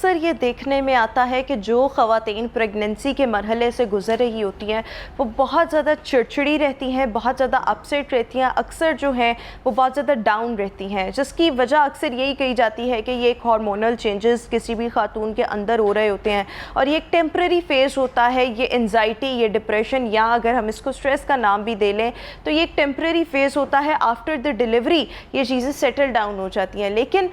اکثر یہ دیکھنے میں آتا ہے کہ جو خواتین پریگننسی کے مرحلے سے گزر رہی ہوتی ہیں وہ بہت زیادہ چڑچڑی رہتی ہیں، بہت زیادہ اپسیٹ رہتی ہیں، اکثر جو ہیں وہ بہت زیادہ ڈاؤن رہتی ہیں، جس کی وجہ اکثر یہی کہی جاتی ہے کہ یہ ایک ہارمونل چینجز کسی بھی خاتون کے اندر ہو رہے ہوتے ہیں اور یہ ایک ٹیمپرری فیز ہوتا ہے. یہ انزائٹی، یہ ڈپریشن، یا اگر ہم اس کو اسٹریس کا نام بھی دے لیں تو یہ ایک ٹیمپرری فیز ہوتا ہے. آفٹر دا ڈیلیوری یہ چیزیں سیٹل ڈاؤن ہو جاتی ہیں. لیکن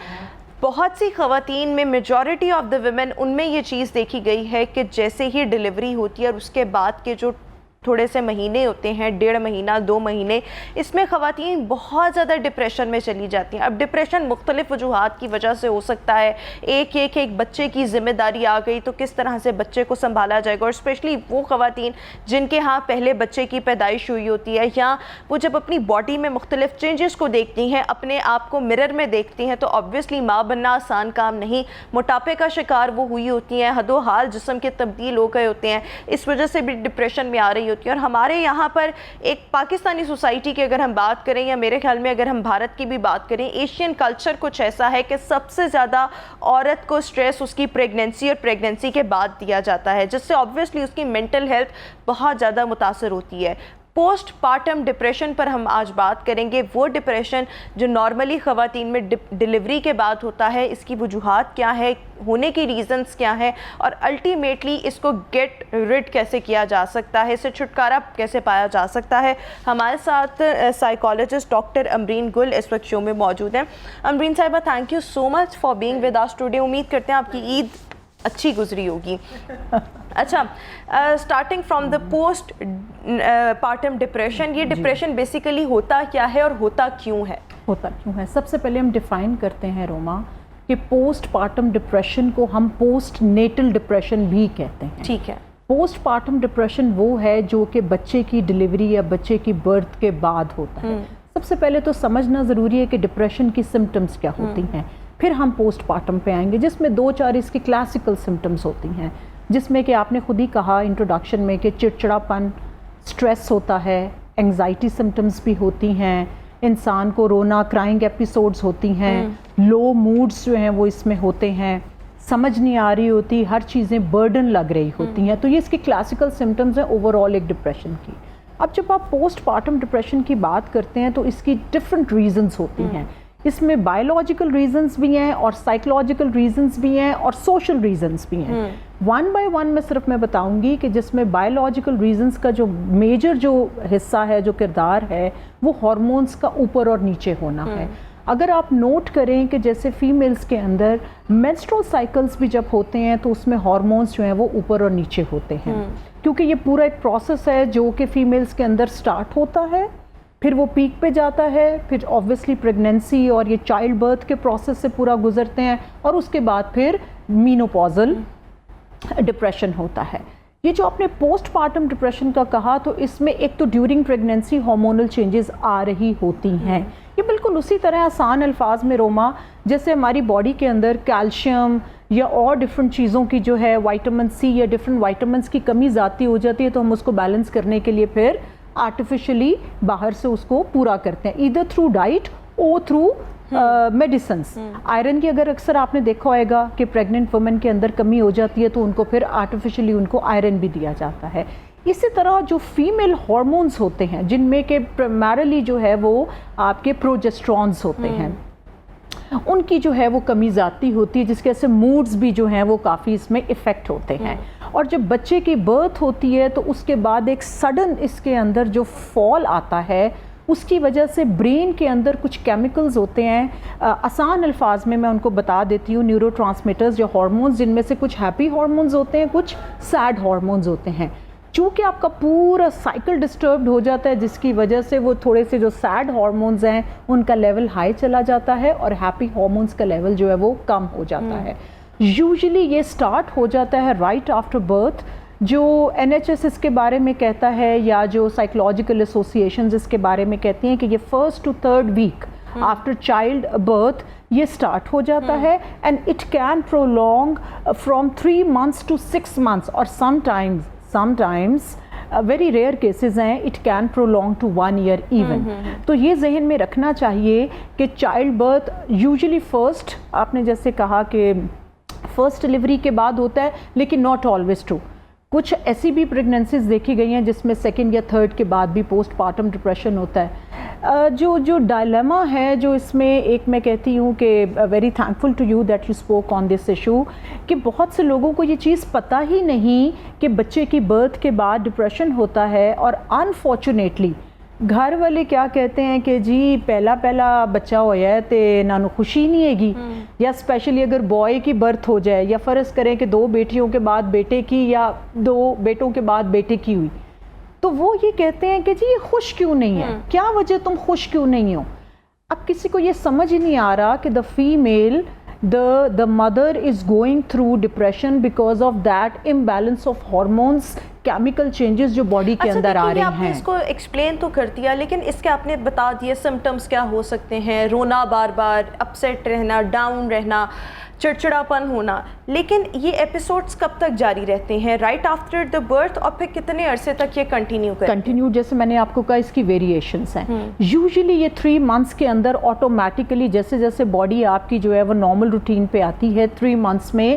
بہت سی خواتین میں، میجورٹی آف دا ویمن، ان میں یہ چیز دیکھی گئی ہے کہ جیسے ہی ڈیلیوری ہوتی ہے اور اس کے بعد کے جو تھوڑے سے مہینے ہوتے ہیں، 1.5 مہینہ 2 مہینے، اس میں خواتین بہت زیادہ ڈپریشن میں چلی جاتی ہیں. اب ڈپریشن مختلف وجوہات کی وجہ سے ہو سکتا ہے. ایک بچے کی ذمہ داری آ گئی تو کس طرح سے بچے کو سنبھالا جائے گا، اور اسپیشلی وہ خواتین جن کے ہاں پہلے بچے کی پیدائش ہوئی ہوتی ہے، یا وہ جب اپنی باڈی میں مختلف چینجز کو دیکھتی ہیں، اپنے آپ کو مرر میں دیکھتی ہیں، تو آبویسلی ماں بننا آسان کام نہیں. موٹاپے کا شکار وہ ہوئی ہوتی ہیں، حد و حال جسم کے تبدیل ہو گئے ہوتے ہیں، اس وجہ سے بھی ڈپریشن میں آ رہی ہوتی ہے. اور ہمارے یہاں پر ایک پاکستانی سوسائٹی کی اگر ہم بات کریں، یا میرے خیال میں اگر ہم بھارت کی بھی بات کریں، ایشین کلچر کچھ ایسا ہے کہ سب سے زیادہ عورت کو سٹریس اس کی پریگننسی اور پریگننسی کے بعد دیا جاتا ہے، جس سے آبویسلی اس کی مینٹل ہیلتھ بہت زیادہ متاثر ہوتی ہے. پوسٹ پارٹم ڈپریشن پر ہم آج بات کریں گے. وہ ڈپریشن جو نارملی خواتین میں ڈیلیوری کے بعد ہوتا ہے، اس کی وجوہات کیا ہے، ہونے کی ریزنز کیا ہیں، اور الٹیمیٹلی اس کو گیٹ ریڈ کیسے کیا جا سکتا ہے، اس سے چھٹکارا کیسے پایا جا سکتا ہے. ہمارے ساتھ سائیکالوجسٹ ڈاکٹر امرین گل اس وقت شو میں موجود ہیں. امرین صاحبہ، thank you so much for being with us today. امید کرتے ہیں آپ کی عید اچھی گزری ہوگی. اچھا، starting from the post partum depression, یہ ڈپریشن بیسیکلی ہوتا کیا ہے اور ہوتا کیوں ہے؟ سب سے پہلے ہم ڈیفائن کرتے ہیں روما کہ پوسٹ پارٹم ڈپریشن کو ہم پوسٹ نیٹل ڈپریشن بھی کہتے ہیں. ٹھیک ہے. پوسٹ پارٹم ڈپریشن وہ ہے جو کہ بچے کی ڈیلیوری یا بچے کی برتھ کے بعد ہوتا ہے. سب سے پہلے تو سمجھنا ضروری ہے کہ ڈپریشن کی سمٹمز کیا ہوتی ہیں، پھر ہم پوسٹ پارٹم پہ آئیں گے، جس میں 2-4 اس کی کلاسیکل سمٹمز ہوتی ہیں، جس میں کہ آپ نے خود ہی کہا انٹروڈکشن میں کہ چڑچڑاپن، سٹریس ہوتا ہے، انگزائٹی سمٹمز بھی ہوتی ہیں، انسان کو رونا، کرائنگ ایپیسوڈز ہوتی ہیں، لو موڈز جو ہیں وہ اس میں ہوتے ہیں، سمجھ نہیں آ رہی ہوتی، ہر چیزیں برڈن لگ رہی ہوتی ہیں. تو یہ اس کی کلاسیکل سمٹمز ہیں اوور آل ایک ڈپریشن کی. اب جب آپ پوسٹ پارٹم ڈپریشن کی بات کرتے ہیں تو اس کی ڈفرینٹ ریزنز ہوتی ہیں. اس میں بایولوجیکل ریزنز بھی ہیں اور سائیکولوجیکل ریزنز بھی ہیں اور سوشل ریزنز بھی ہیں. 1 by 1 میں صرف میں بتاؤں گی کہ جس میں بایولوجیکل ریزنز کا جو میجر جو حصہ ہے، جو کردار ہے، وہ ہارمونز کا اوپر اور نیچے ہونا ہے. اگر آپ نوٹ کریں کہ جیسے فیمیلز کے اندر مینسٹرول سائیکلز بھی جب ہوتے ہیں تو اس میں ہارمونز جو ہیں وہ اوپر اور نیچے ہوتے ہیں، کیونکہ یہ پورا ایک پروسیس ہے جو کہ فیمیلز کے اندر سٹارٹ ہوتا ہے، پھر وہ پیک پہ جاتا ہے، پھر آبویسلی پریگننسی اور یہ چائلڈ برتھ کے پروسیس سے پورا گزرتے ہیں، اور اس کے بعد پھر مینوپوزل ڈپریشن ہوتا ہے. یہ جو آپ نے پوسٹ پارٹم ڈپریشن کا کہا، تو اس میں ایک تو ڈیورنگ پریگننسی ہارمونل چینجز آ رہی ہوتی ہیں. یہ بالکل اسی طرح آسان الفاظ میں روما، جیسے ہماری باڈی کے اندر کیلشیم یا اور ڈفرینٹ چیزوں کی جو ہے وائٹامن سی یا ڈفرینٹ وائٹامنس کی کمی ذاتی ہو جاتی ہے، تو ہم اس کو بیلنس کرنے کے لیے پھر آرٹیفیشلی باہر سے اس کو پورا کرتے ہیں، ایدر تھرو ڈائٹ اور تھرو میڈیسنس. آئرن کی اگر اکثر آپ نے دیکھا ہوئے گا کہ پریگننٹ وومن کے اندر کمی ہو جاتی ہے تو ان کو پھر آرٹیفیشلی ان کو آئرن بھی دیا جاتا ہے. اسی طرح جو فیمیل ہارمونز ہوتے ہیں، جن میں کہ پرائمرلی جو ہے وہ آپ کے پروجسٹرونز ہوتے ہیں، ان کی جو ہے وہ کمی ذاتی ہوتی ہے، جس کے سے موڈز بھی جو ہیں وہ کافی اس میں افیکٹ ہوتے ہیں. اور جب بچے کی برتھ ہوتی ہے تو اس کے بعد ایک سڈن اس کے اندر جو فال آتا ہے، اس کی وجہ سے برین کے اندر کچھ کیمیکلز ہوتے ہیں، آسان الفاظ میں ان کو بتا دیتی ہوں، نیورو ٹرانسمیٹرز یا ہارمونز، جن میں سے کچھ ہیپی ہارمونز ہوتے ہیں، کچھ سیڈ ہارمونز ہوتے ہیں. چونکہ آپ کا پورا سائیکل ڈسٹربڈ ہو جاتا ہے، جس کی وجہ سے وہ تھوڑے سے جو سیڈ ہارمونز ہیں ان کا لیول ہائی چلا جاتا ہے اور ہیپی ہارمونز کا لیول جو ہے وہ کم ہو جاتا ہے. یوزلی یہ سٹارٹ ہو جاتا ہے رائٹ آفٹر برتھ. جو NHS اس کے بارے میں کہتا ہے، یا جو سائیکولوجیکل ایسوسیشنز اس کے بارے میں کہتی ہیں کہ یہ 1st to 3rd week after child birth یہ سٹارٹ ہو جاتا ہے، and it can prolong from 3 months to 6 months، اور sometimes ویری ریئر کیسز ہیں it can prolong to 1 year even. تو یہ ذہن میں رکھنا چاہیے کہ چائلڈ برتھ یوزلی فرسٹ، آپ نے جیسے کہا کہ فرسٹ ڈلیوری کے بعد ہوتا ہے، لیکن ناٹ آلویز ٹرو. کچھ ایسی بھی پریگننسیز دیکھی گئی ہیں جس میں سیکنڈ یا تھرڈ کے بعد بھی پوسٹ پارٹم ڈپریشن ہوتا ہے. جو ڈائلیما ہے جو اس میں ایک میں کہتی ہوں کہ very thankful to you that you spoke on this issue, کہ بہت سے لوگوں کو یہ چیز پتہ ہی نہیں کہ بچے کی برتھ کے بعد ڈپریشن ہوتا ہے. اور انفارچونیٹلی گھر والے کیا کہتے ہیں کہ جی پہلا بچہ ہویا ہے تے نانو خوشی نہیں ہے گی، یا اسپیشلی اگر بوائے کی برتھ ہو جائے، یا فرض کریں کہ 2 بیٹیوں کے بعد بیٹے کی یا 2 بیٹوں کے بعد بیٹے کی ہوئی، تو وہ یہ کہتے ہیں کہ جی یہ خوش کیوں نہیں ہے، کیا وجہ تم خوش کیوں نہیں ہو. اب کسی کو یہ سمجھ نہیں آ رہا کہ the female the mother is going through depression because of that imbalance of hormones, chemical changes جو باڈی کے اندر آ رہے ہیں. آپ نے اس کو ایکسپلین تو کر دیا، لیکن اس کے آپ نے بتا دیے سمٹمز کیا ہو سکتے ہیں، رونا بار بار، اپسیٹ رہنا، ڈاؤن رہنا، چڑچڑاپن ہونا، لیکن یہ ایپیسوڈز کب تک جاری رہتے ہیں؟ رائٹ آفٹر دا برتھ، اور پھر کتنے عرصے تک یہ کنٹینیو جیسے میں نے آپ کو کہا اس کی ویریشنس ہیں. یوزلی یہ 3 months کے اندر آٹومیٹیکلی جیسے جیسے باڈی آپ کی جو ہے وہ نارمل روٹین پہ آتی ہے 3 months میں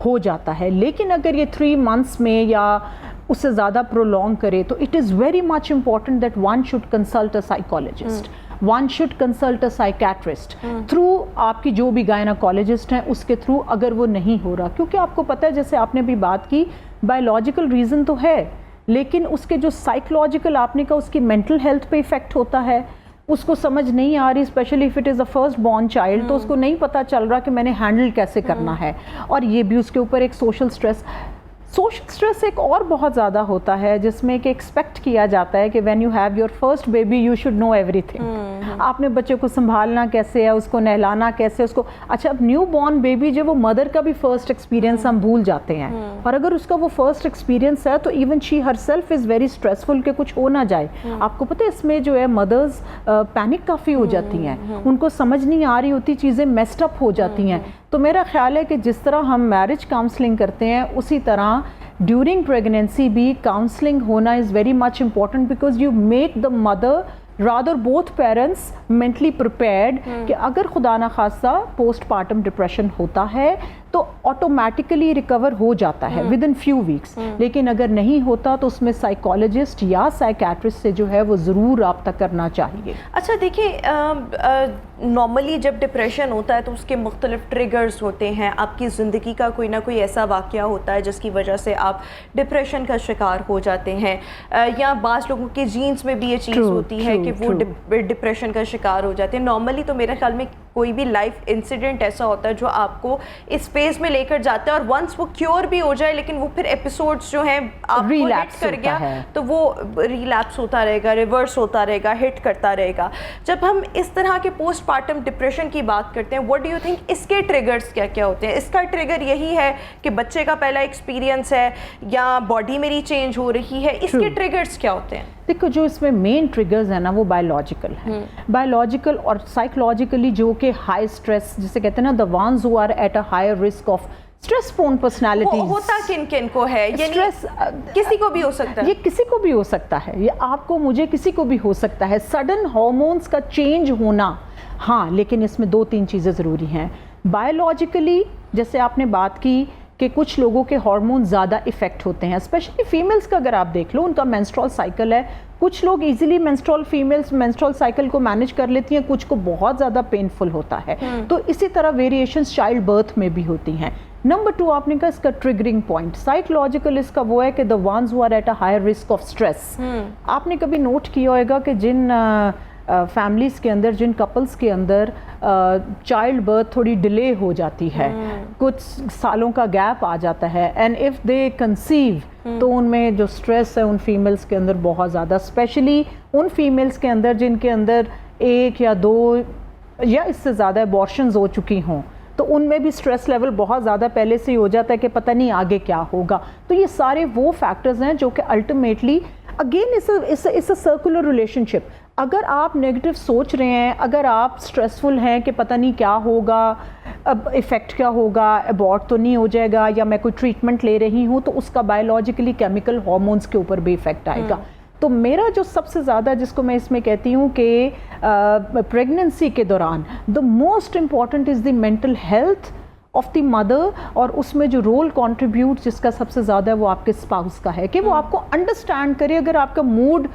ہو جاتا ہے. لیکن اگر یہ 3 months میں یا اس سے زیادہ پرولونگ کرے تو it is very much important that one should consult a psychologist, one should consult a psychiatrist through آپ کی جو بھی گائناکالوجسٹ ہیں اس کے تھرو اگر وہ نہیں ہو رہا. کیونکہ آپ کو پتہ ہے جیسے آپ نے بھی بات کی بایولوجیکل ریزن تو ہے، لیکن اس کے جو سائیکولوجیکل آپ نے کہا اس کی مینٹل ہیلتھ پہ ایفیکٹ ہوتا ہے. اس کو سمجھ نہیں آ رہی، especially if it is a first born child, تو اس کو نہیں پتہ چل رہا کہ میں نے ہینڈل کیسے کرنا ہے. اور یہ بھی اس کے اوپر ایک سوشل سٹریس ایک اور بہت زیادہ ہوتا ہے جس میں کہ ایکسپیکٹ کیا جاتا ہے کہ when you have your first baby you should know everything. آپ نے بچے کو سنبھالنا کیسے ہے، اس کو نہلانا کیسے، اس کو اچھا اب نیو بورن بیبی جو وہ مدر کا بھی فرسٹ ایکسپیرینس ہم بھول جاتے ہیں. اور اگر اس کا وہ فرسٹ ایکسپیرینس ہے تو even she her self is very stressful کہ کچھ ہو نہ جائے. آپ کو پتہ ہے اس میں جو ہے مدرز پینک کافی ہو جاتی ہیں، ان کو سمجھ نہیں آ رہی ہوتی، چیزیں میسڈ اپ ہو جاتی ہیں. تو میرا خیال ہے کہ جس طرح ہم میرج کاؤنسلنگ کرتے ہیں اسی طرح ڈیورنگ پریگنینسی بھی کاؤنسلنگ ہونا is very much important, because you make the mother rather both parents mentally prepared کہ اگر خدا نخواستہ پوسٹ پارٹم ڈپریشن ہوتا ہے تو آٹومیٹیکلی ریکور ہو جاتا ہے ود ان فیو ویکس. لیکن اگر نہیں ہوتا تو اس میں سائیکالوجسٹ یا سائیکیٹرسٹ سے جو ہے وہ ضرور رابطہ کرنا چاہیے. اچھا دیکھیے، نارملی جب ڈپریشن ہوتا ہے تو اس کے مختلف ٹریگرز ہوتے ہیں. آپ کی زندگی کا کوئی نہ کوئی ایسا واقعہ ہوتا ہے جس کی وجہ سے آپ ڈپریشن کا شکار ہو جاتے ہیں، یا بعض لوگوں کے جینز میں بھی یہ چیز ہوتی ہے کہ وہ ڈپریشن کا شکار ہو جاتے ہیں. نارملی تو میرے خیال میں کوئی بھی لائف انسیڈنٹ ایسا ہوتا ہے جو آپ کو اس فیز میں لے کر جاتا ہے، اور ونس وہ کیور بھی ہو جائے لیکن وہ پھر ایپیسوڈز جو ہیں آپ کو ہٹ کر گیا تو وہ ریلیپس ہوتا رہے گا، ریورس ہوتا رہے گا، ہٹ کرتا رہے گا. جب ہم اس طرح کے پوسٹ پارٹم ڈپریشن کی بات کرتے ہیں، واٹ ڈو یو تھنک اس کے ٹریگرز کیا کیا ہوتے ہیں؟ اس کا ٹریگر یہی ہے کہ بچے کا پہلا ایکسپیرینس ہے یا باڈی میری چینج ہو رہی ہے؟ اس کے ٹریگرز کیا ہوتے ہیں؟ دیکھو جو اس میں مین ٹریگرز ہیں نا وہ بایولوجیکل ہیں، بایولوجیکل اور سائیکولوجیکلی جو کہ ہائی اسٹریس جسے کہتے ہیں نا the ones who are at a higher risk of stress prone personalities. ہوتا کن کن کو ہے؟ یعنی کسی کو بھی ہو سکتا ہے، یہ کسی کو بھی ہو سکتا ہے، یہ آپ کو مجھے کسی کو بھی ہو سکتا ہے. سڈن ہارمونس کا چینج ہونا، ہاں لیکن اس میں 2-3 چیزیں ضروری ہیں. بایولوجیکلی جیسے آپ نے بات کی کہ کچھ لوگوں کے ہارمون زیادہ افیکٹ ہوتے ہیں، اسپیشلی فیمیلز کا اگر آپ دیکھ لو ان کا مینسٹرول سائیکل ہے، کچھ لوگ ایزیلی فیمیلز مینسٹرول سائیکل کو مینیج کر لیتی ہیں، کچھ کو بہت زیادہ پینفل ہوتا ہے. تو اسی طرح ویریشنز چائلڈ برتھ میں بھی ہوتی ہیں. نمبر 2 آپ نے کہا اس کا ٹریگرنگ پوائنٹ سائیکولوجیکل اس کا وہ ہے کہ the ones who are at a higher risk of stress. آپ نے کبھی نوٹ کیا ہوگا کہ جن فیملیز کے اندر، جن کپلز کے اندر چائلڈ برتھ تھوڑی ڈیلے ہو جاتی ہے، کچھ سالوں کا گیپ آ جاتا ہے، اینڈ اف دے کنسیو تو ان میں جو سٹریس ہے ان فیمیلز کے اندر بہت زیادہ، اسپیشلی ان فیمیلز کے اندر جن کے اندر 1 یا 2 یا اس سے زیادہ ابارشنز ہو چکی ہوں، تو ان میں بھی سٹریس لیول بہت زیادہ پہلے سے ہی ہو جاتا ہے کہ پتہ نہیں آگے کیا ہوگا. تو یہ سارے وہ فیکٹرز ہیں جو کہ ultimately again is a circular relationship. اگر آپ نیگیٹو سوچ رہے ہیں، اگر آپ اسٹریسفل ہیں کہ پتہ نہیں کیا ہوگا، اب ایفیکٹ کیا ہوگا، ابورٹ تو نہیں ہو جائے گا، یا میں کوئی ٹریٹمنٹ لے رہی ہوں تو اس کا بایولوجیکلی کیمیکل ہارمونس کے اوپر بھی ایفیکٹ آئے گا. تو میرا جو سب سے زیادہ جس کو میں اس میں کہتی ہوں کہ پریگننسی کے دوران the most important is the mental health of the mother, اور اس میں جو رول کنٹریبیوٹ جس کا سب سے زیادہ ہے وہ آپ کے اسپاؤس کا ہے, کہ وہ آپ کو انڈرسٹینڈ کرے. اگر آپ کا موڈ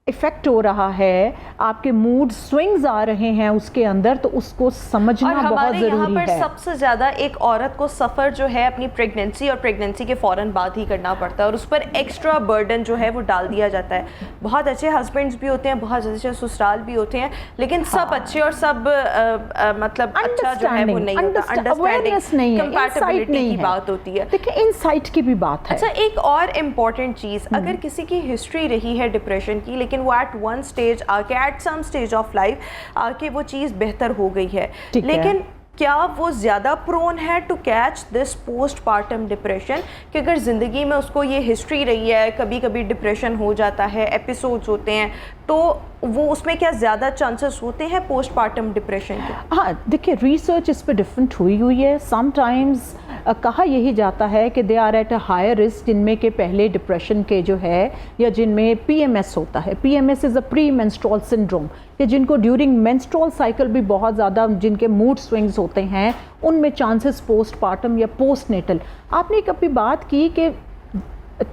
افیکٹ ہو رہا ہے, آپ کے موڈ سوئنگز آ رہے ہیں اس کے اندر, تو اس کو سمجھنا بہت ضروری ہے. اور ہمارے یہاں پر سب سے زیادہ ایک عورت کو سفر جو ہے اپنی پریگننسی اور پریگننسی کے فوراً بعد ہی کرنا پڑتا ہے, اور اس پر ایکسٹرا برڈن جو ہے وہ ڈال دیا جاتا ہے. بہت اچھے ہسبینڈز بھی ہوتے ہیں, بہت اچھے سسرال بھی ہوتے ہیں, لیکن سب اچھے اور سب مطلب اچھا جو ہے وہ نہیں ہوتا. انڈرسٹینڈنگ, کمپیٹیبلٹی کی بات ہوتی ہے. دیکھیں انسائٹ کی بھی بات ہے. اچھا, ایک اور امپورٹنٹ چیز, اگر کسی کی ہسٹری رہی ہے ڈپریشن کی, لیکن وہ ایٹ ون اسٹیج آ کے, at some stage of life آ کے وہ چیز بہتر ہو گئی ہے, لیکن کیا وہ زیادہ پرون ہے to catch this postpartum depression? کہ اگر زندگی میں اس کو یہ ہسٹری رہی ہے, کبھی کبھی ڈپریشن ہو جاتا ہے, ایپیسوڈز ہوتے ہیں, تو وہ اس میں کیا زیادہ چانسز ہوتے ہیں پوسٹ پارٹم ڈپریشن کے؟ ہاں دیکھیے, ریسرچ اس پہ ڈفرینٹ ہوئی ہے. سم ٹائمز کہا یہی جاتا ہے کہ they are at a higher risk, جن میں کہ پہلے ڈپریشن کے جو ہے, یا جن میں پی ایم ایس ہوتا ہے. P M S is a premenstrual syndrome, کہ جن کو ڈیورنگ مینسٹرول سائیکل بھی بہت زیادہ جن کے موڈ سوئنگز ہوتے ہیں, ان میں چانسز پوسٹ پارٹم یا پوسٹ نیٹل. آپ نے کبھی بات کی کہ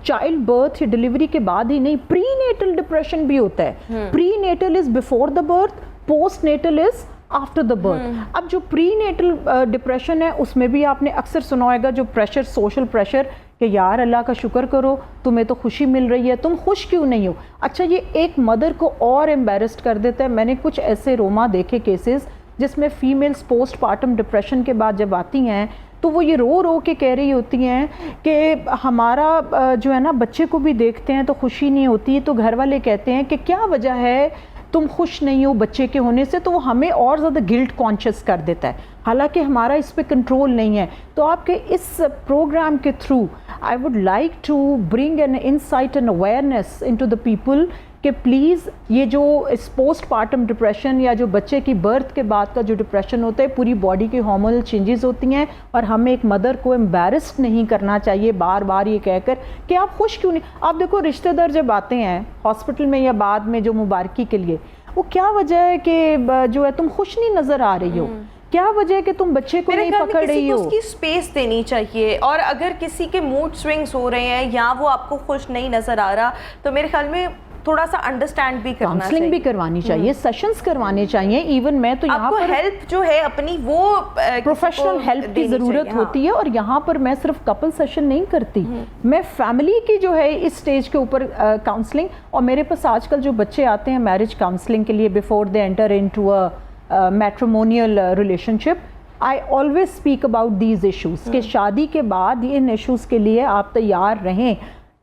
چائلڈ برتھ یا ڈلیوری کے بعد ہی نہیں, پری نیٹل ڈپریشن بھی ہوتا ہے. Prenatal is before the birth, postnatal is after the birth. اب جو پری نیٹل ڈپریشن ہے, اس میں بھی آپ نے اکثر سنا ہوگا جو پریشر, سوشل پریشر, کہ یار اللہ کا شکر کرو, تمہیں تو خوشی مل رہی ہے, تم خوش کیوں نہیں ہو. اچھا, یہ ایک مدر کو اور ایمبیرسڈ کر دیتا ہے. میں نے کچھ ایسے روما دیکھے کیسز جس میں فیمیلز پوسٹ پارٹم ڈپریشن کے بعد جب آتی ہیں تو وہ یہ رو رو کے کہہ رہی ہوتی ہیں کہ ہمارا جو ہے نا, بچے کو بھی دیکھتے ہیں تو خوشی نہیں ہوتی, تو گھر والے کہتے ہیں کہ کیا وجہ ہے تم خوش نہیں ہو بچے کے ہونے سے, تو وہ ہمیں اور زیادہ گلٹ کانشیس کر دیتا ہے, حالانکہ ہمارا اس پہ کنٹرول نہیں ہے. تو آپ کے اس پروگرام کے through I would like to bring an insight and awareness into the people کہ پلیز یہ جو اس پوسٹ پارٹم ڈپریشن یا جو بچے کی برتھ کے بعد کا جو ڈپریشن ہوتا ہے, پوری باڈی کی ہارمونل چینجز ہوتی ہیں, اور ہمیں ایک مدر کو ایمبیرسڈ نہیں کرنا چاہیے بار بار یہ کہہ کر کہ آپ خوش کیوں نہیں. آپ دیکھو, رشتہ دار جب آتے ہیں ہاسپٹل میں یا بعد میں جو مبارکی کے لیے, وہ کیا وجہ ہے کہ جو ہے تم خوش نہیں نظر آ رہی ہو, کیا وجہ ہے کہ تم بچے کو نہیں پکڑ رہی ہو. اس کی سپیس دینی چاہیے, اور اگر کسی کے موڈ سوئنگز ہو رہے ہیں یا وہ آپ کو خوش نہیں نظر آ رہا, تو میرے خیال میں تھوڑا سا انڈرسٹینڈ بھی کرنا چاہیے, کاؤنسلنگ بھی کروانی چاہیے, سیشنز کروانے چاہیے. ایون میں تو یہاں پر ہیلپ جو ہے اپنی وہ پروفیشنل ہیلپ کی ضرورت ہوتی ہے, اور یہاں پر میں صرف کپل سیشن نہیں کرتی, میں فیملی کی جو ہے اس سٹیج کے اوپر کاؤنسلنگ. اور میرے پاس آج کل جو بچے آتے ہیں میرج کاؤنسلنگ کے لیے before they enter into a میٹریمونیل relation ship, I always speak about these issues کہ شادی کے بعد ان ایشوز کے لیے آپ تیار رہیں,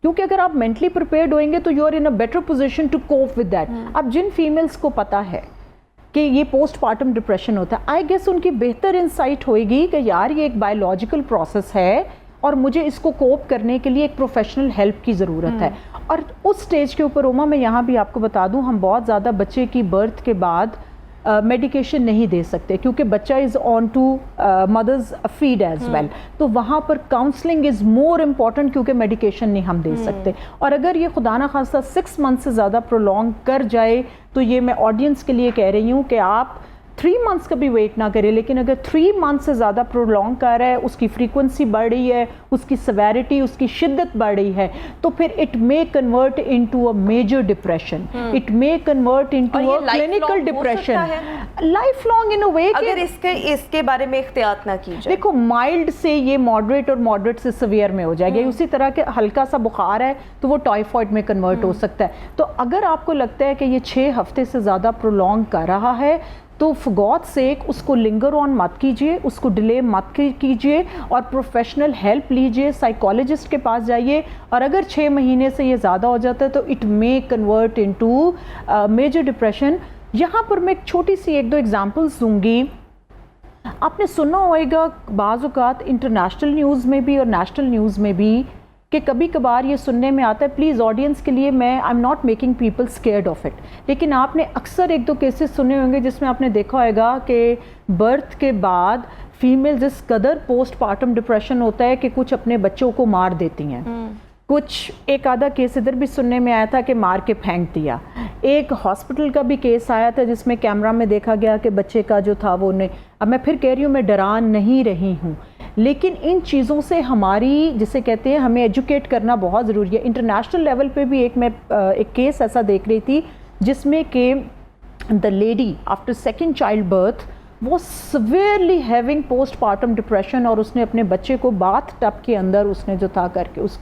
کیونکہ اگر آپ مینٹلی پریپیئرڈ ہوئیں گے تو you are in a better position to cope with that. اب جن فیمیلس کو پتہ ہے کہ یہ پوسٹ پارٹم ڈپریشن ہوتا ہے, آئی گیس ان کی بہتر انسائٹ ہوئے گی کہ یار یہ ایک بایولوجیکل پروسیس ہے, اور مجھے اس کو کوپ کرنے کے لیے ایک پروفیشنل ہیلپ کی ضرورت ہے. اور اس سٹیج کے اوپر روما, میں یہاں بھی آپ کو بتا دوں, ہم بہت زیادہ بچے کی برتھ کے بعد میڈیکیشن نہیں دے سکتے, کیونکہ بچہ is on to mother's feed as well, تو وہاں پر کاؤنسلنگ از مور امپورٹنٹ, کیونکہ میڈیکیشن نہیں ہم دے سکتے. اور اگر یہ خدا نہ خواستہ 6 months سے زیادہ پرولونگ کر جائے, تو یہ میں آڈینس کے لیے کہہ رہی ہوں کہ آپ 3 months کا بھی ویٹ نہ کرے, لیکن اگر 3 months سے زیادہ پرولونگ کر رہا ہے, اس کی فریکوینسی بڑھ رہی ہے, اس کی سیویرٹی, اس کی شدت بڑھ رہی ہے, تو پھر it may convert into a major depression, it may convert into a clinical depression, life long in a way. اگر اس کے بارے میں احتیاط نہ کی جائے, دیکھو مائلڈ سے یہ ماڈریٹ, اور ماڈریٹ سے سیویئر میں ہو جائے گا. اسی طرح کہ ہلکا سا بخار ہے تو وہ ٹائیفائڈ میں کنورٹ ہو سکتا ہے. تو اگر آپ کو لگتا ہے کہ یہ 6 ہفتے سے زیادہ پرولونگ کر رہا ہے, تو فار گاڈ سیک اس کو لنگر آن مت کیجئے, اس کو ڈیلے مت کیجئے, اور پروفیشنل ہیلپ لیجئے, سائیکالوجسٹ کے پاس جائیے. اور اگر 6 مہینے سے یہ زیادہ ہو جاتا ہے تو it may convert into major depression. یہاں پر میں ایک چھوٹی سی 1-2 ایگزامپلس دوں گی. آپ نے سنا ہوئے گا بعض اوقات انٹرنیشنل نیوز میں بھی اور نیشنل نیوز میں بھی, کہ کبھی کبھار یہ سننے میں آتا ہے, پلیز آڈینس کے لیے میں آئی am not making people scared of it, لیکن آپ نے اکثر 1-2 کیسز سنے ہوں گے جس میں آپ نے دیکھا ہوئے گا کہ برتھ کے بعد فیمیل اس قدر پوسٹ پارٹم ڈپریشن ہوتا ہے کہ کچھ اپنے بچوں کو مار دیتی ہیں. کچھ ایک آدھا کیس ادھر بھی سننے میں آیا تھا کہ مار کے پھینک دیا. ایک ہاسپٹل کا بھی کیس آیا تھا جس میں کیمرہ میں دیکھا گیا کہ بچے کا جو تھا وہ اب میں پھر کہہ رہی ہوں, میں ڈرا نہیں رہی ہوں, لیکن ان چیزوں سے ہماری جسے کہتے ہیں ہمیں ایجوکیٹ کرنا بہت ضروری ہے. انٹرنیشنل لیول پہ بھی میں ایک کیس ایسا دیکھ رہی تھی جس میں کہ the lady after second child birth was severely having post partum depression, اور اس نے اپنے بچے کو باتھ ٹب کے اندر اس نے جو تھا کر کے اس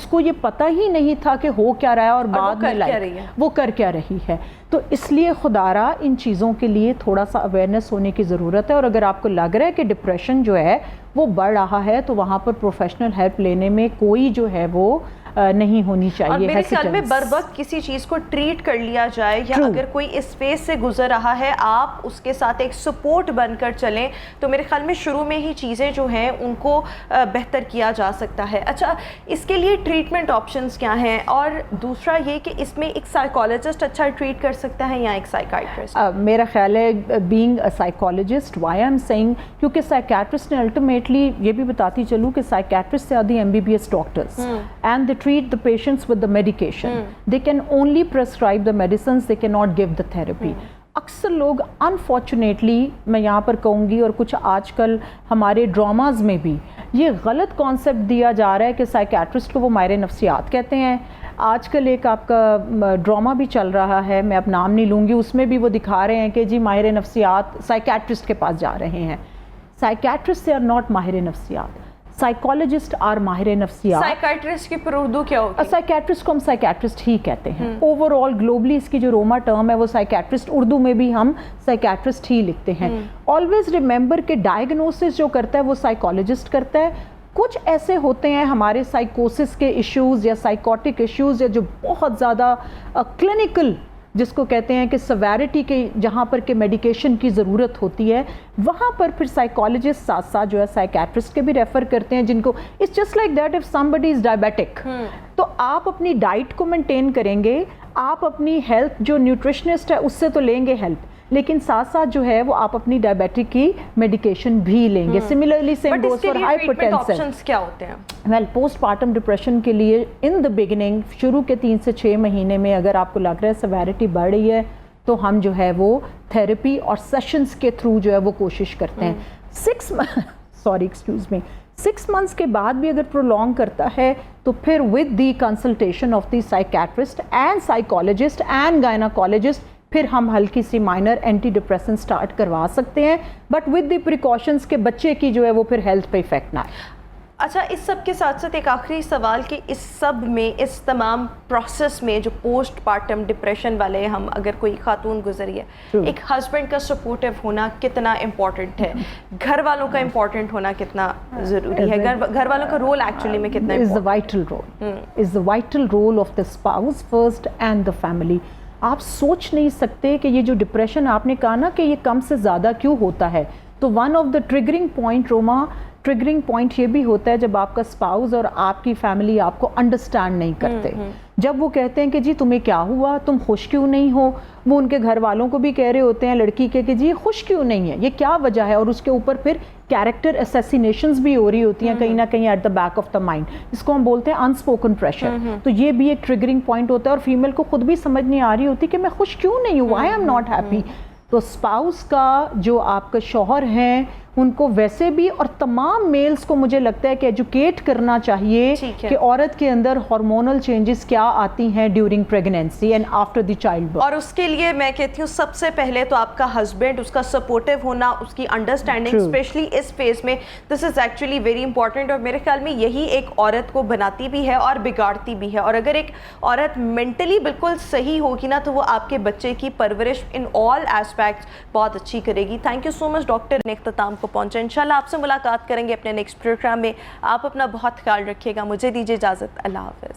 کو یہ پتہ ہی نہیں تھا کہ ہو کیا رہا ہے اور بعد میں وہ کر کیا رہی ہے. تو اس لیے خدارا ان چیزوں کے لیے تھوڑا سا اویئرنیس ہونے کی ضرورت ہے, اور اگر آپ کو لگ رہا ہے کہ ڈپریشن جو ہے وہ بڑھ رہا ہے تو وہاں پر پروفیشنل ہیلپ لینے میں کوئی جو ہے وہ نہیں ہونی چاہیے. اور میرے خیال میں بر وقت کسی چیز کو ٹریٹ کر لیا جائے, یا اگر کوئی اس فیز سے گزر رہا ہے آپ اس کے ساتھ ایک سپورٹ بن کر چلیں تو میرے خیال میں شروع میں ہی چیزیں جو ہیں ان کو بہتر کیا جا سکتا ہے. اچھا, اس کے لیے ٹریٹمنٹ آپشنز کیا ہیں, اور دوسرا یہ کہ اس میں ایک سائیکالوجسٹ اچھا ٹریٹ کر سکتا ہے یا ایک سائیکائٹرسٹ؟ میرا خیال ہے being a psychologist, why I am seeing, کیونکہ سائیکیٹرسٹ نے الٹیمیٹلی یہ بھی بتاتی چلوں کہ سائیکیٹرسٹ سے آدھی MBBS doctors and they treat the patients with the medication. They can only prescribe the medicines, they cannot give the therapy. اکثر لوگ انفارچونیٹلی میں یہاں پر کہوں گی, اور کچھ آج کل ہمارے ڈراماز میں بھی یہ غلط کانسیپٹ دیا جا رہا ہے کہ سائیکیٹرسٹ کو وہ ماہر نفسیات کہتے ہیں. آج کل ایک آپ کا ڈرامہ بھی چل رہا ہے, میں اب نام نہیں لوں گی, اس میں بھی وہ دکھا رہے ہیں کہ جی ماہر نفسیات سائیکیٹرسٹ کے پاس جا رہے ہیں. سائیکیٹرسٹ سے آر ناٹ ماہر نفسیات, سائیکالوجسٹ آر ماہر نفسیات. سائیکائٹرسٹ کی پر اردو کیا ہوگی؟ سائیکیٹرسٹ کو ہم سائیکیٹرسٹ ہی کہتے ہیں. اوور آل گلوبلی اس کی جو روما ٹرم ہے وہ سائیکیٹرسٹ, اردو میں بھی ہم سائیکیٹرسٹ ہی لکھتے ہیں. آلویز ریممبر کہ ڈائگنوسس جو کرتا ہے وہ سائیکالوجسٹ کرتا ہے. کچھ ایسے ہوتے ہیں ہمارے سائیکوسس کے ایشوز یا سائیکوٹک ایشوز, یا جو بہت زیادہ کلینکل جس کو کہتے ہیں کہ سیویرٹی کے جہاں پر کہ میڈیکیشن کی ضرورت ہوتی ہے, وہاں پر پھر سائیکالوجسٹ ساتھ ساتھ جو ہے سائیکیٹرسٹ کے بھی ریفر کرتے ہیں, جن کو it's just like that if somebody is diabetic, تو آپ اپنی ڈائٹ کو مینٹین کریں گے, آپ اپنی ہیلتھ جو نیوٹریشنسٹ ہے اس سے تو لیں گے ہیلپ, لیکن ساتھ ساتھ جو ہے وہ آپ اپنی ڈائبیٹک کی میڈیکیشن بھی لیں گے. Similarly same goes for hypertension. Options کیا ہوتے ہیں؟ ویل پوسٹ پارٹم ڈپریشن کے لیے ان دا بگننگ شروع کے 3 سے 6 مہینے میں اگر آپ کو لگ رہا ہے سیویرٹی بڑھ رہی ہے تو ہم جو ہے وہ تھیراپی اور سیشنز کے تھرو جو ہے وہ کوشش کرتے ہیں. 6 months کے بعد بھی اگر پرولونگ کرتا ہے تو پھر with the consultation of the psychiatrist and psychologist and gynaecologist پھر ہم ہلکی سی مائنر اینٹی ڈپریسنٹ سٹارٹ کروا سکتے ہیں, بٹ ود دی پریکاشنز کہ بچے کی جو ہے وہ پھر ہیلتھ پہ ایفیکٹ نہ آئے. اچھا, اس سب کے ساتھ ساتھ ایک آخری سوال کہ اس سب میں, اس تمام پروسیس میں جو پوسٹ پارٹم ڈپریشن والے ہم اگر کوئی خاتون گزری ہے, ایک ہسبینڈ کا سپورٹیو ہونا کتنا امپورٹنٹ ہے, گھر والوں کا امپورٹنٹ ہونا کتنا ضروری ہے, گھر والوں کا رول ایکچولی میں کتنا is the vital role of the spouse first and the family. آپ سوچ نہیں سکتے کہ یہ جو ڈپریشن آپ نے کہا نا کہ یہ کم سے زیادہ کیوں ہوتا ہے, تو one of the triggering point trauma, triggering point یہ بھی ہوتا ہے جب آپ کا اسپاؤز اور آپ کی فیملی آپ کو انڈرسٹینڈ نہیں کرتے, جب وہ کہتے ہیں کہ جی تمہیں کیا ہوا, تم خوش کیوں نہیں ہو, وہ ان کے گھر والوں کو بھی کہہ رہے ہوتے ہیں لڑکی کے کہ جی یہ خوش کیوں نہیں ہے, یہ کیا وجہ ہے, اور اس کے اوپر پھر کیریکٹر اسیسینیشنز بھی ہو رہی ہوتی ہیں کہیں نہ کہیں at the back of the mind, اس کو ہم بولتے ہیں انسپوکن پریشر. تو یہ بھی ایک ٹریگرنگ پوائنٹ ہوتا ہے, اور فیمیل کو خود بھی سمجھ نہیں آ رہی ہوتی کہ میں خوش کیوں نہیں ہوں, why I am not happy. تو اسپاؤس کا جو آپ کا شوہر ہیں ان کو ویسے بھی, اور تمام میلز کو مجھے لگتا ہے کہ ایجوکیٹ کرنا چاہیے کہ عورت کے اندر ہارمونل چینجز کیا آتی ہیں during pregnancy and after the child birth. اور اس کے لیے میں کہتی ہوں سب سے پہلے تو آپ کا ہسبینڈ, اس کا سپورٹیو ہونا, اس کی انڈرسٹینڈنگ اسپیشلی اس فیز میں, دس از ایکچولی ویری امپورٹنٹ. اور میرے خیال میں یہی ایک عورت کو بناتی بھی ہے اور بگاڑتی بھی ہے, اور اگر ایک عورت مینٹلی بالکل صحیح ہوگی نا تو وہ آپ کے بچے کی پرورش ان آل ایسپیکٹس بہت اچھی کرے گی. Thank you so much doctor. اختتام کو پہنچے, انشاءاللہ آپ سے ملاقات کریں گے اپنے نیکسٹ پروگرام میں. آپ اپنا بہت خیال رکھیے گا. مجھے دیجیے اجازت. اللہ حافظ.